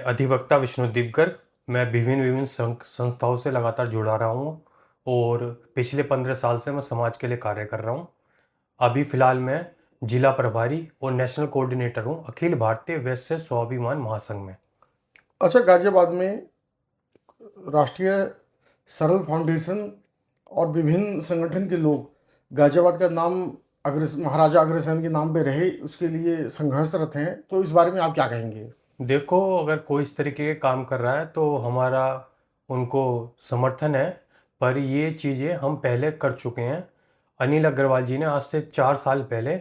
अधिवक्ता विष्णुदीप गर्ग। मैं विभिन्न विभिन्न संस्थाओं से लगातार जुड़ा रहा हूँ और पिछले 15 साल से मैं समाज के लिए कार्य कर रहा हूँ। अभी फ़िलहाल मैं जिला प्रभारी और नेशनल कोऑर्डिनेटर हूँ अखिल भारतीय वैश्य स्वाभिमान महासंघ में। अच्छा, गाजियाबाद में राष्ट्रीय सरल फाउंडेशन और विभिन्न संगठन के लोग गाजियाबाद का नाम महाराजा अग्रसेन के नाम पे रहे उसके लिए संघर्षरत हैं, तो इस बारे में आप क्या कहेंगे? देखो, अगर कोई इस तरीके के काम कर रहा है तो हमारा उनको समर्थन है, पर ये चीज़ें हम पहले कर चुके हैं। अनिल अग्रवाल जी ने आज से 4 साल पहले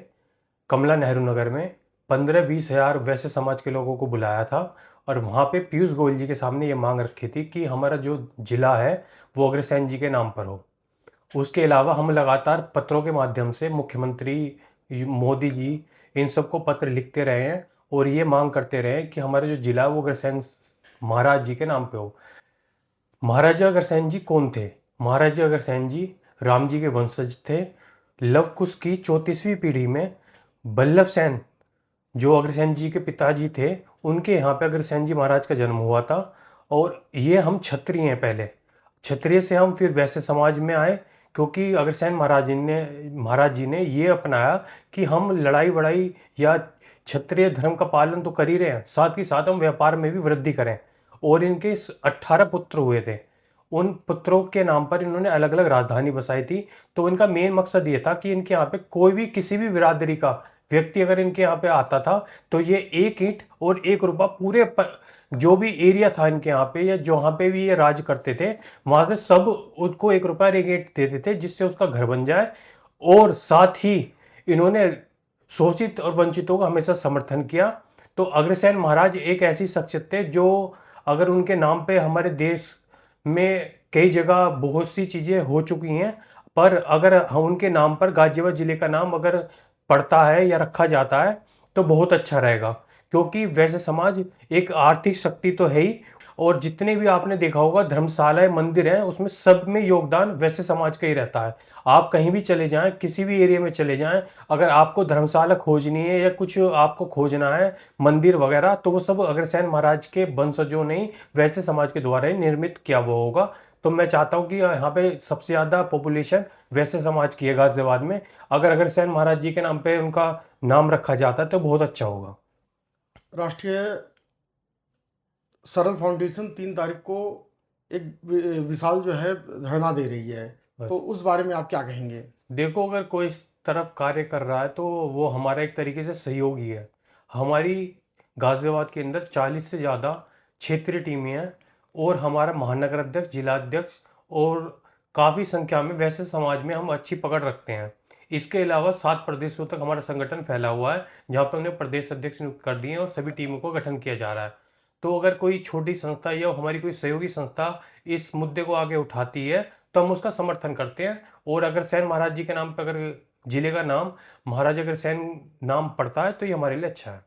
कमला नेहरू नगर में 15-20 हज़ार वैश्य समाज के लोगों को बुलाया था और वहाँ पे पीयूष गोयल जी के सामने ये मांग रखी थी कि हमारा जो जिला है वो अग्रसेन जी के नाम पर हो। उसके अलावा हम लगातार पत्रों के माध्यम से मुख्यमंत्री मोदी जी इन सबको पत्र लिखते रहे हैं और ये मांग करते रहे कि हमारा जो जिला है वो अग्रसेन महाराज जी के नाम पे हो। महाराजा अग्रसेन जी कौन थे? महाराजा अग्रसेन जी राम जी के वंशज थे। लव कुश की 34वीं पीढ़ी में बल्लभ सेन जो अग्रसेन जी के पिताजी थे, उनके यहाँ पे अग्रसेन जी महाराज का जन्म हुआ था। और ये हम क्षत्रिय हैं। पहले क्षत्रिय से हम फिर वैश्य समाज में आए, क्योंकि अग्रसेन महाराज जी ने ये अपनाया कि हम लड़ाई वड़ाई या क्षत्रिय धर्म का पालन तो कर ही रहे हैं, साथ ही साथ हम व्यापार में भी वृद्धि करें। और इनके 18 पुत्र हुए थे। उन पुत्रों के नाम पर इन्होंने अलग अलग राजधानी बसाई थी। तो इनका मेन मकसद ये था कि इनके यहाँ पे कोई भी किसी भी बिरादरी का व्यक्ति अगर इनके यहाँ पे आता था तो ये 1 ईंट और 1 रुपया पूरे जो भी एरिया था इनके यहाँ पे या जहाँ पे भी ये राज करते थे वहां से सब उसको 1 रुपया और 1 ईंट देते थे, जिससे उसका घर बन जाए। और साथ ही इन्होंने शोषित और वंचितों का हमेशा समर्थन किया। तो अग्रसेन महाराज एक ऐसी शख्सियत थे जो अगर उनके नाम पे हमारे देश में कई जगह बहुत सी चीज़ें हो चुकी हैं, पर अगर हम उनके नाम पर गाजियाबाद जिले का नाम अगर पड़ता है या रखा जाता है तो बहुत अच्छा रहेगा। क्योंकि वैसे समाज एक आर्थिक शक्ति तो है ही, और जितने भी आपने देखा होगा धर्मशालाएं मंदिर हैं उसमें सब में योगदान वैसे समाज का ही रहता है। आप कहीं भी चले जाएं, किसी भी एरिया में चले जाएं, अगर आपको धर्मशाला खोजनी है या कुछ आपको खोजना है मंदिर वगैरह, तो वो सब अग्रसेन महाराज के वंशजों ने ही वैसे समाज के द्वारा ही निर्मित किया हुआ होगा। तो मैं चाहता हूँ कि यहाँ पे सबसे ज़्यादा पॉपुलेशन वैसे समाज की है गाजियाबाद में। अगर अग्रसेन महाराज जी के नाम पे उनका नाम रखा जाता है तो बहुत अच्छा होगा। राष्ट्रीय सरल फाउंडेशन 3 तारीख को एक विशाल जो है धरना दे रही है, तो उस बारे में आप क्या कहेंगे? देखो, अगर कोई इस तरफ कार्य कर रहा है तो वो हमारा एक तरीके से सहयोगी है। हमारी गाजियाबाद के अंदर 40 से ज़्यादा क्षेत्रीय टीमें हैं और हमारा महानगर अध्यक्ष, जिला अध्यक्ष और काफ़ी संख्या में वैसे समाज में हम अच्छी पकड़ रखते हैं। इसके अलावा 7 प्रदेशों तक हमारा संगठन फैला हुआ है, जहाँ पर हमने प्रदेश अध्यक्ष नियुक्त कर दिए हैं और सभी टीमों को गठन किया जा रहा है। तो अगर कोई छोटी संस्था या हमारी कोई सहयोगी संस्था इस मुद्दे को आगे उठाती है तो हम उसका समर्थन करते हैं। और अग्रसेन महाराज जी के नाम पर अगर जिले का नाम महाराजा अग्रसेन नाम पड़ता है तो ये हमारे लिए अच्छा है।